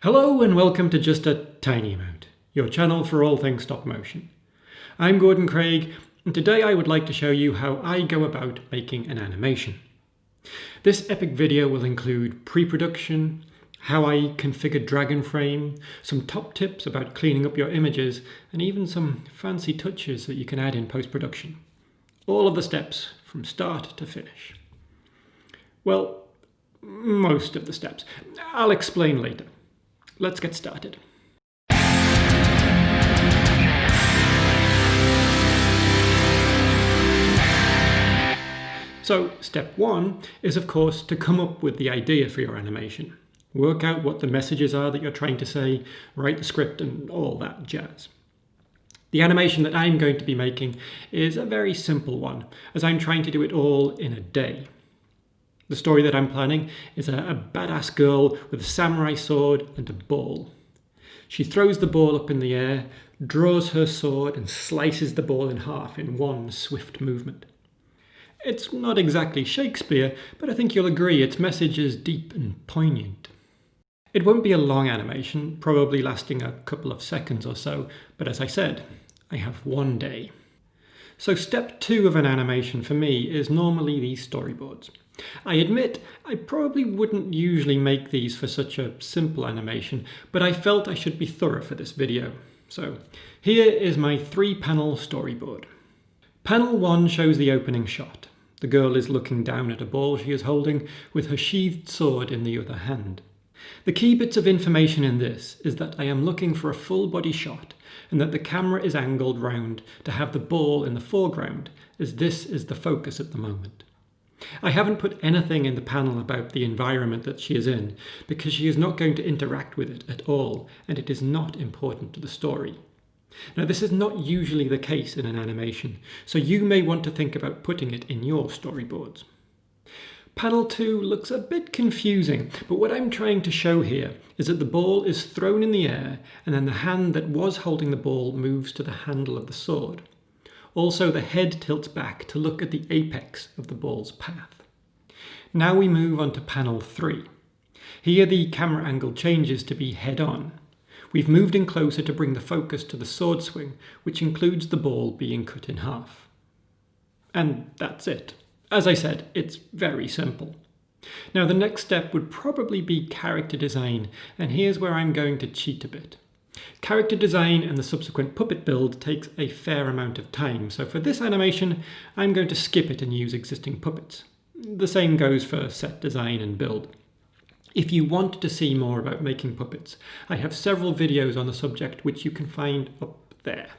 Hello and welcome to Just a Tiny Amount, your channel for all things stop motion. I'm Gordon Craig, and today I would like to show you how I go about making an animation. This epic video will include pre-production, how I configure Dragonframe, some top tips about cleaning up your images, and even some fancy touches that you can add in post-production. All of the steps from start to finish. Well, most of the steps. I'll explain later. Let's get started. So, step one is of course to come up with the idea for your animation. Work out what the messages are that you're trying to say, write the script and all that jazz. The animation that I'm going to be making is a very simple one, as I'm trying to do it all in a day. The story that I'm planning is a badass girl with a samurai sword and a ball. She throws the ball up in the air, draws her sword and slices the ball in half in one swift movement. It's not exactly Shakespeare, but I think you'll agree its message is deep and poignant. It won't be a long animation, probably lasting a couple of seconds or so, but as I said, I have one day. So step two of an animation for me is normally these storyboards. I admit I probably wouldn't usually make these for such a simple animation, but I felt I should be thorough for this video. So here is my 3-panel storyboard. Panel 1 shows the opening shot. The girl is looking down at a ball she is holding with her sheathed sword in the other hand. The key bits of information in this is that I am looking for a full body shot and that the camera is angled round to have the ball in the foreground, as this is the focus at the moment. I haven't put anything in the panel about the environment that she is in because she is not going to interact with it at all and it is not important to the story. Now this is not usually the case in an animation, so you may want to think about putting it in your storyboards. Panel 2 looks a bit confusing, but what I'm trying to show here is that the ball is thrown in the air and then the hand that was holding the ball moves to the handle of the sword. Also, the head tilts back to look at the apex of the ball's path. Now we move on to panel 3. Here the camera angle changes to be head-on. We've moved in closer to bring the focus to the sword swing, which includes the ball being cut in half. And that's it. As I said, it's very simple. Now the next step would probably be character design, and here's where I'm going to cheat a bit. Character design and the subsequent puppet build takes a fair amount of time, so for this animation I'm going to skip it and use existing puppets. The same goes for set design and build. If you want to see more about making puppets, I have several videos on the subject which you can find up there.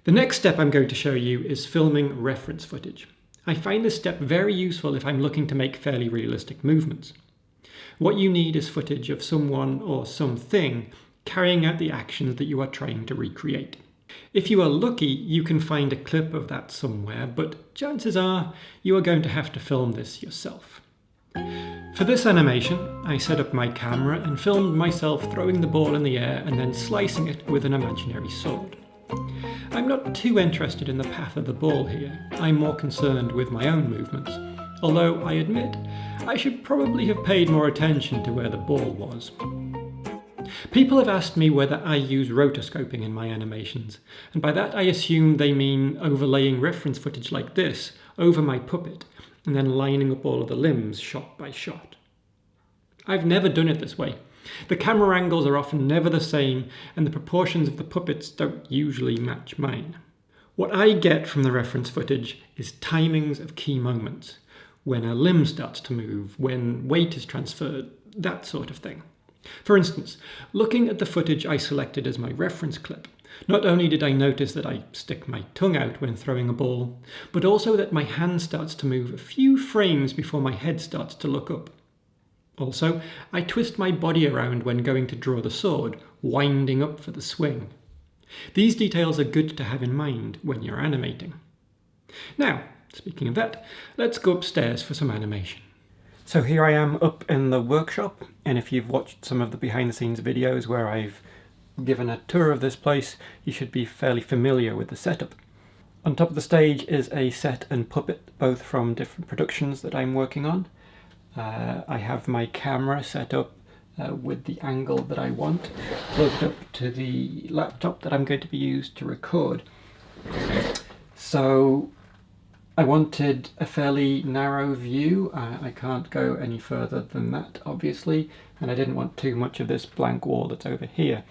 The next step I'm going to show you is filming reference footage. I find this step very useful if I'm looking to make fairly realistic movements. What you need is footage of someone or something carrying out the actions that you are trying to recreate. If you are lucky, you can find a clip of that somewhere, but chances are you are going to have to film this yourself. For this animation, I set up my camera and filmed myself throwing the ball in the air and then slicing it with an imaginary sword. I'm not too interested in the path of the ball here, I'm more concerned with my own movements, although I admit I should probably have paid more attention to where the ball was. People have asked me whether I use rotoscoping in my animations, and by that I assume they mean overlaying reference footage like this over my puppet and then lining up all of the limbs shot by shot. I've never done it this way. The camera angles are often never the same and the proportions of the puppets don't usually match mine. What I get from the reference footage is timings of key moments. When a limb starts to move, when weight is transferred, that sort of thing. For instance, looking at the footage I selected as my reference clip, not only did I notice that I stick my tongue out when throwing a ball, but also that my hand starts to move a few frames before my head starts to look up. Also, I twist my body around when going to draw the sword, winding up for the swing. These details are good to have in mind when you're animating. Now, speaking of that, let's go upstairs for some animation. So here I am up in the workshop, and if you've watched some of the behind the scenes videos where I've given a tour of this place, you should be fairly familiar with the setup. On top of the stage is a set and puppet, both from different productions that I'm working on. I have my camera set up with the angle that I want, plugged up to the laptop that I'm going to be used to record. So I wanted a fairly narrow view. I can't go any further than that, obviously, and I didn't want too much of this blank wall that's over here.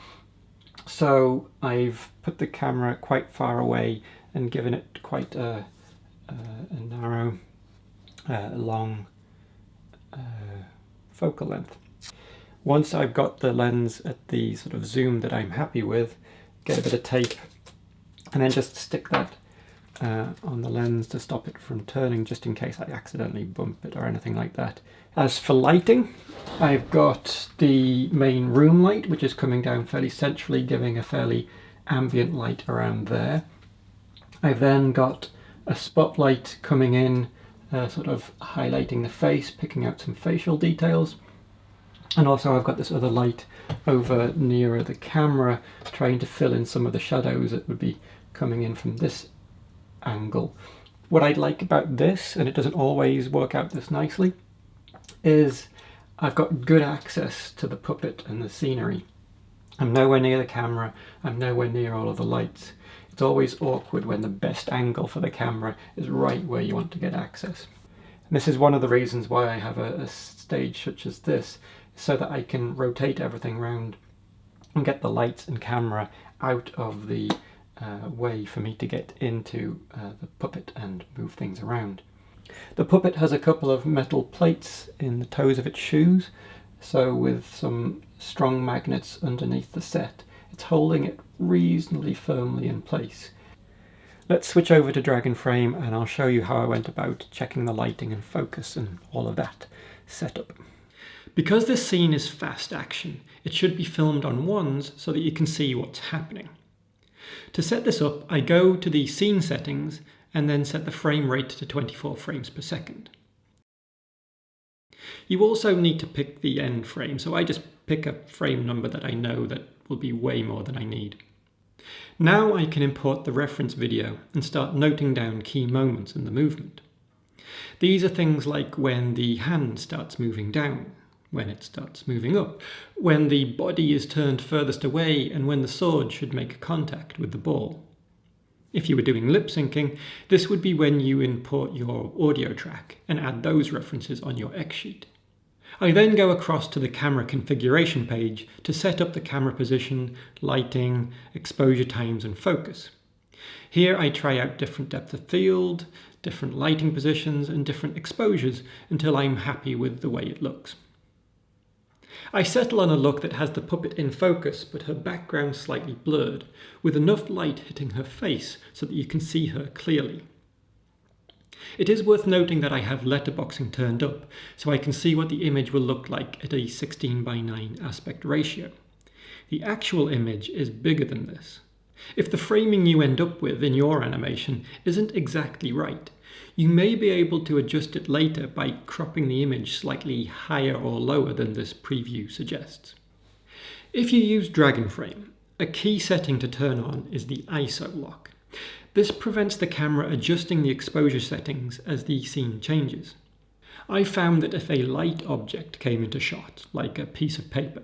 So I've put the camera quite far away and given it quite a narrow, long focal length. Once I've got the lens at the sort of zoom that I'm happy with, get a bit of tape and then just stick that on the lens to stop it from turning, just in case I accidentally bump it or anything like that. As for lighting, I've got the main room light, which is coming down fairly centrally, giving a fairly ambient light around there. I've then got a spotlight coming in, sort of highlighting the face, picking out some facial details. And also I've got this other light over nearer the camera, trying to fill in some of the shadows that would be coming in from this angle. What I like about this, and it doesn't always work out this nicely, is I've got good access to the puppet and the scenery. I'm nowhere near the camera, I'm nowhere near all of the lights. It's always awkward when the best angle for the camera is right where you want to get access. And this is one of the reasons why I have a stage such as this, so that I can rotate everything around and get the lights and camera out of the way for me to get into the puppet and move things around. The puppet has a couple of metal plates in the toes of its shoes, so with some strong magnets underneath the set, it's holding it reasonably firmly in place. Let's switch over to Dragon Frame and I'll show you how I went about checking the lighting and focus and all of that setup. Because this scene is fast action, it should be filmed on ones so that you can see what's happening. To set this up, I go to the scene settings and then set the frame rate to 24 frames per second. You also need to pick the end frame, so I just pick a frame number that I know that will be way more than I need. Now I can import the reference video and start noting down key moments in the movement. These are things like when the hand starts moving down, when it starts moving up, when the body is turned furthest away, and when the sword should make contact with the ball. If you were doing lip syncing, this would be when you import your audio track and add those references on your X sheet. I then go across to the camera configuration page to set up the camera position, lighting, exposure times and focus. Here I try out different depth of field, different lighting positions and different exposures until I'm happy with the way it looks. I settle on a look that has the puppet in focus but her background slightly blurred, with enough light hitting her face so that you can see her clearly. It is worth noting that I have letterboxing turned up, so I can see what the image will look like at a 16:9 aspect ratio. The actual image is bigger than this. If the framing you end up with in your animation isn't exactly right, you may be able to adjust it later by cropping the image slightly higher or lower than this preview suggests. If you use Dragon Frame, a key setting to turn on is the ISO lock. This prevents the camera adjusting the exposure settings as the scene changes. I found that if a light object came into shot, like a piece of paper,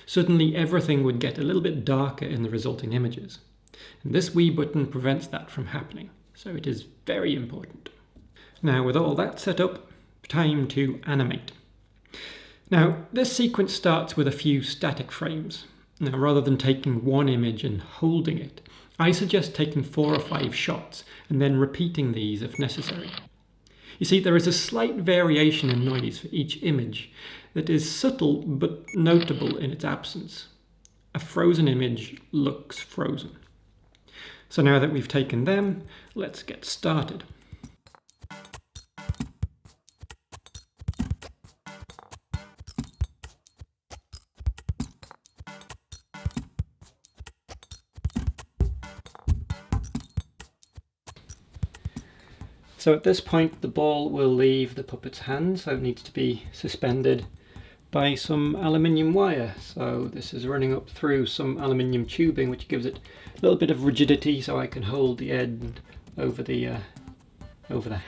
suddenly everything would get a little bit darker in the resulting images. And this wee button prevents that from happening, so it is very important. Now, with all that set up, time to animate. Now, this sequence starts with a few static frames. Now, rather than taking one image and holding it, I suggest taking 4 or 5 shots and then repeating these if necessary. You see, there is a slight variation in noise for each image that is subtle but notable in its absence. A frozen image looks frozen. So now that we've taken them, let's get started. So at this point the ball will leave the puppet's hand, so it needs to be suspended by some aluminium wire. So this is running up through some aluminium tubing which gives it a little bit of rigidity so I can hold the end over the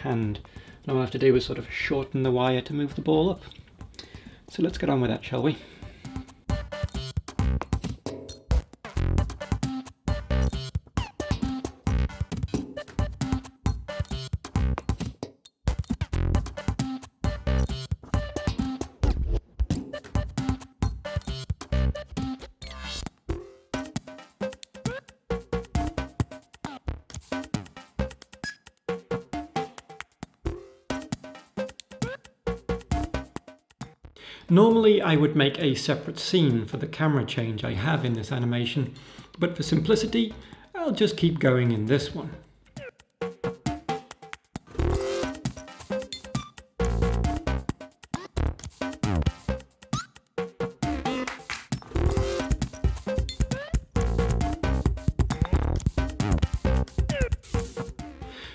hand. And all I have to do is sort of shorten the wire to move the ball up. So let's get on with that, shall we? Normally I would make a separate scene for the camera change I have in this animation, but for simplicity, I'll just keep going in this one.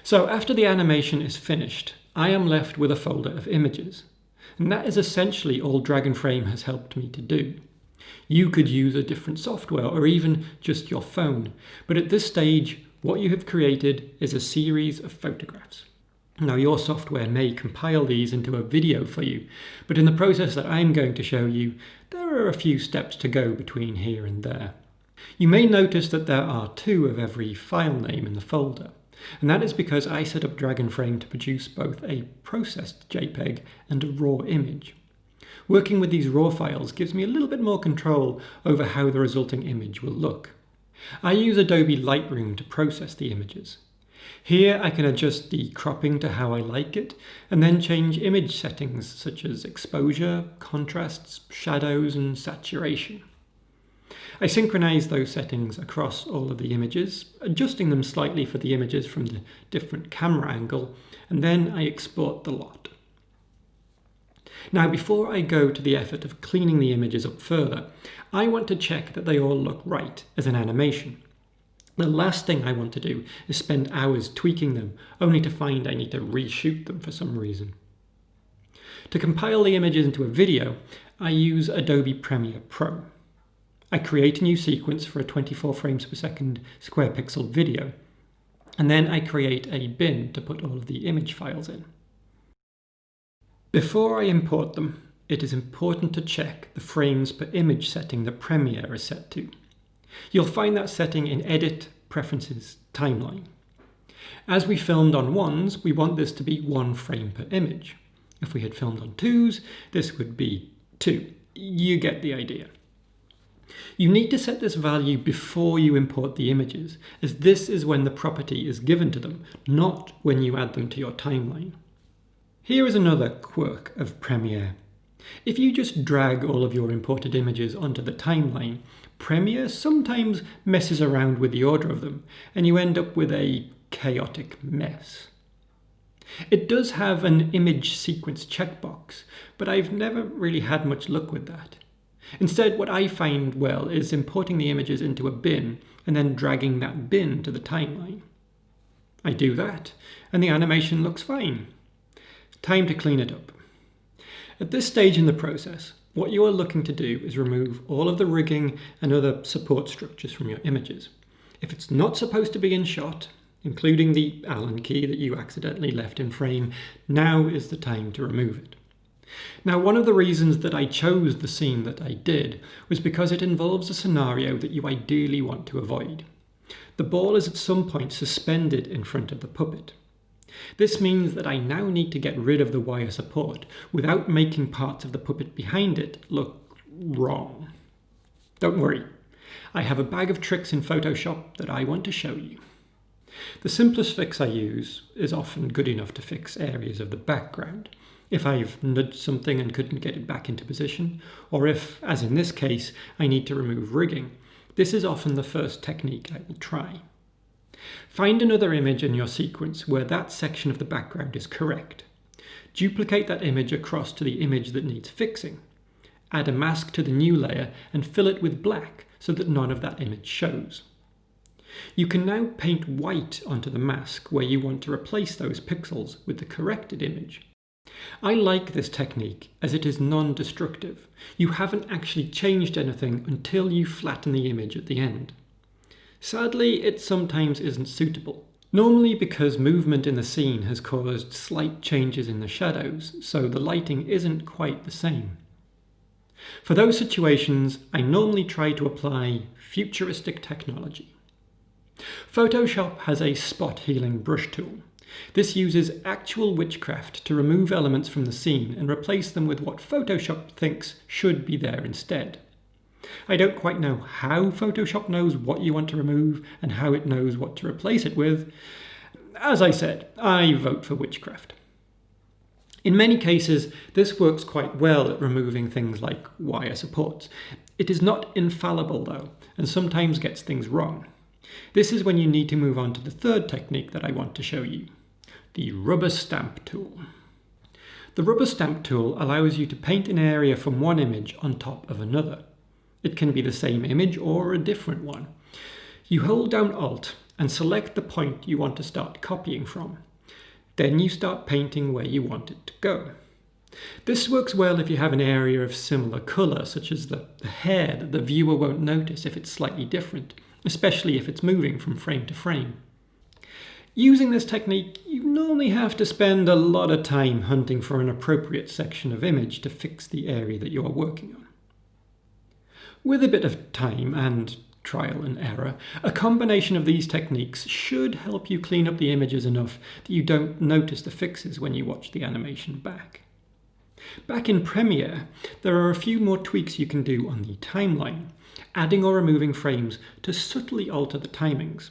So after the animation is finished, I am left with a folder of images. And that is essentially all Dragon Frame has helped me to do. You could use a different software or even just your phone, but at this stage, what you have created is a series of photographs. Now your software may compile these into a video for you, but in the process that I'm going to show you, there are a few steps to go between here and there. You may notice that there are 2 of every file name in the folder. And that is because I set up Dragon Frame to produce both a processed JPEG and a raw image. Working with these raw files gives me a little bit more control over how the resulting image will look. I use Adobe Lightroom to process the images. Here I can adjust the cropping to how I like it, and then change image settings such as exposure, contrasts, shadows, and saturation. I synchronize those settings across all of the images, adjusting them slightly for the images from the different camera angle, and then I export the lot. Now, before I go to the effort of cleaning the images up further, I want to check that they all look right as an animation. The last thing I want to do is spend hours tweaking them, only to find I need to reshoot them for some reason. To compile the images into a video, I use Adobe Premiere Pro. I create a new sequence for a 24 frames per second square pixel video, and then I create a bin to put all of the image files in. Before I import them, it is important to check the frames per image setting that Premiere is set to. You'll find that setting in Edit, Preferences, Timeline. As we filmed on 1s, we want this to be 1 frame per image. If we had filmed on 2s, this would be 2. You get the idea. You need to set this value before you import the images, as this is when the property is given to them, not when you add them to your timeline. Here is another quirk of Premiere. If you just drag all of your imported images onto the timeline, Premiere sometimes messes around with the order of them, and you end up with a chaotic mess. It does have an image sequence checkbox, but I've never really had much luck with that. Instead, what I find well is importing the images into a bin and then dragging that bin to the timeline. I do that, and the animation looks fine. Time to clean it up. At this stage in the process, what you are looking to do is remove all of the rigging and other support structures from your images. If it's not supposed to be in shot, including the Allen key that you accidentally left in frame, now is the time to remove it. Now, one of the reasons that I chose the scene that I did was because it involves a scenario that you ideally want to avoid. The ball is at some point suspended in front of the puppet. This means that I now need to get rid of the wire support without making parts of the puppet behind it look wrong. Don't worry, I have a bag of tricks in Photoshop that I want to show you. The simplest fix I use is often good enough to fix areas of the background. If I've nudged something and couldn't get it back into position, or if, as in this case, I need to remove rigging, this is often the first technique I will try. Find another image in your sequence where that section of the background is correct. Duplicate that image across to the image that needs fixing. Add a mask to the new layer and fill it with black so that none of that image shows. You can now paint white onto the mask where you want to replace those pixels with the corrected image. I like this technique as it is non-destructive. You haven't actually changed anything until you flatten the image at the end. Sadly, it sometimes isn't suitable. Normally because movement in the scene has caused slight changes in the shadows, so the lighting isn't quite the same. For those situations, I normally try to apply futuristic technology. Photoshop has a spot healing brush tool. This uses actual witchcraft to remove elements from the scene and replace them with what Photoshop thinks should be there instead. I don't quite know how Photoshop knows what you want to remove and how it knows what to replace it with. As I said, I vote for witchcraft. In many cases, this works quite well at removing things like wire supports. It is not infallible though, and sometimes gets things wrong. This is when you need to move on to the third technique that I want to show you, the rubber stamp tool. The rubber stamp tool allows you to paint an area from one image on top of another. It can be the same image or a different one. You hold down Alt and select the point you want to start copying from. Then you start painting where you want it to go. This works well if you have an area of similar colour, such as the hair that the viewer won't notice if it's slightly different, especially if it's moving from frame to frame. Using this technique, you normally have to spend a lot of time hunting for an appropriate section of image to fix the area that you are working on. With a bit of time and trial and error, a combination of these techniques should help you clean up the images enough that you don't notice the fixes when you watch the animation back. Back in Premiere, there are a few more tweaks you can do on the timeline, adding or removing frames to subtly alter the timings.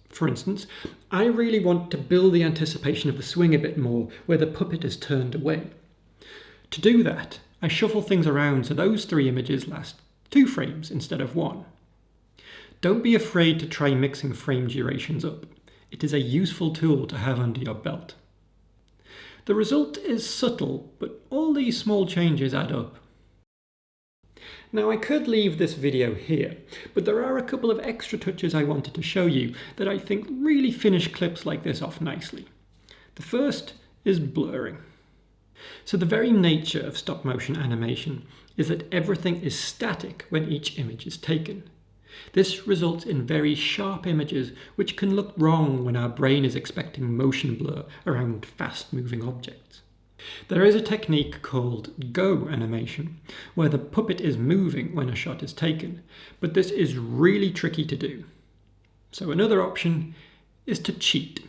For instance, I really want to build the anticipation of the swing a bit more where the puppet is turned away. To do that, I shuffle things around so those 3 images last 2 frames instead of 1. Don't be afraid to try mixing frame durations up. It is a useful tool to have under your belt. The result is subtle, but all these small changes add up. Now I could leave this video here, but there are a couple of extra touches I wanted to show you that I think really finish clips like this off nicely. The first is blurring. So the very nature of stop motion animation is that everything is static when each image is taken. This results in very sharp images which can look wrong when our brain is expecting motion blur around fast-moving objects. There is a technique called go animation, where the puppet is moving when a shot is taken, but this is really tricky to do. So another option is to cheat.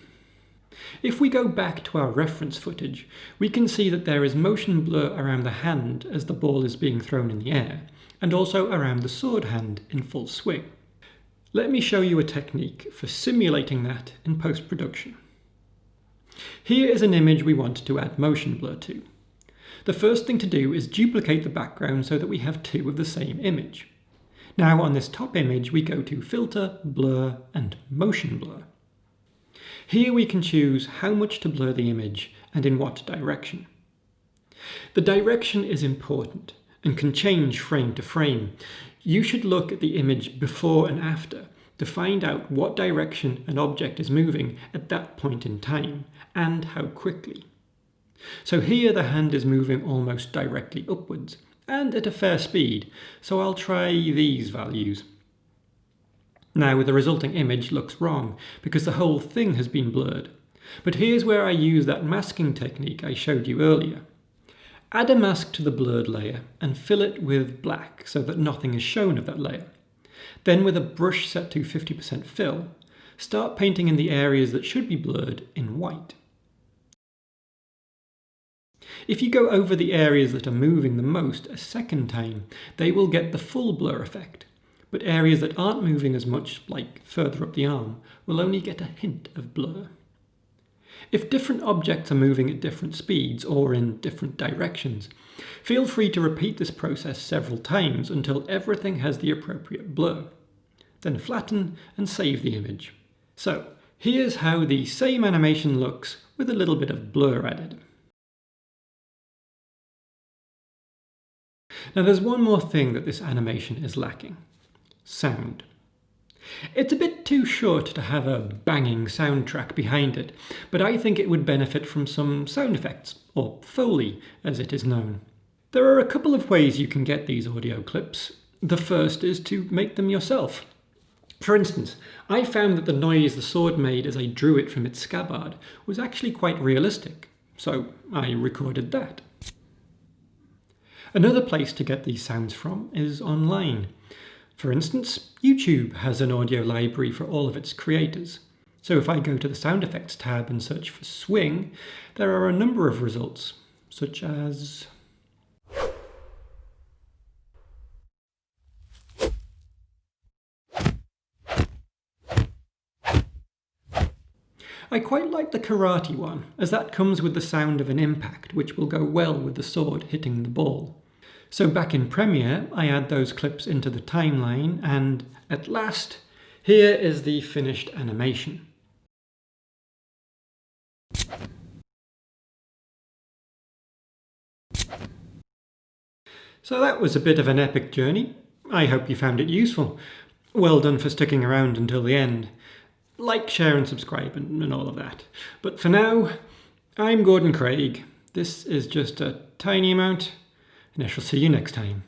If we go back to our reference footage, we can see that there is motion blur around the hand as the ball is being thrown in the air, and also around the sword hand in full swing. Let me show you a technique for simulating that in post-production. Here is an image we want to add motion blur to. The first thing to do is duplicate the background so that we have 2 of the same image. Now on this top image we go to Filter, Blur and Motion Blur. Here we can choose how much to blur the image and in what direction. The direction is important and can change frame to frame. You should look at the image before and after to find out what direction an object is moving at that point in time and how quickly. So here the hand is moving almost directly upwards and at a fair speed, so I'll try these values. Now the resulting image looks wrong because the whole thing has been blurred. But here's where I use that masking technique I showed you earlier. Add a mask to the blurred layer and fill it with black so that nothing is shown of that layer. Then with a brush set to 50% fill, start painting in the areas that should be blurred in white. If you go over the areas that are moving the most a second time, they will get the full blur effect, but areas that aren't moving as much, like further up the arm, will only get a hint of blur. If different objects are moving at different speeds or in different directions, feel free to repeat this process several times until everything has the appropriate blur. Then flatten and save the image. So, here's how the same animation looks with a little bit of blur added. Now there's one more thing that this animation is lacking. Sound. It's a bit too short to have a banging soundtrack behind it, but I think it would benefit from some sound effects, or Foley as it is known. There are a couple of ways you can get these audio clips. The first is to make them yourself. For instance, I found that the noise the sword made as I drew it from its scabbard was actually quite realistic, so I recorded that. Another place to get these sounds from is online. For instance, YouTube has an audio library for all of its creators. So if I go to the sound effects tab and search for swing, there are a number of results, such as I quite like the karate one, as that comes with the sound of an impact, which will go well with the sword hitting the ball. So back in Premiere, I add those clips into the timeline, and at last, here is the finished animation. So that was a bit of an epic journey. I hope you found it useful. Well done for sticking around until the end. Like, share and subscribe and all of that. But for now, I'm Gordon Craig. This is just a tiny amount, and I shall see you next time.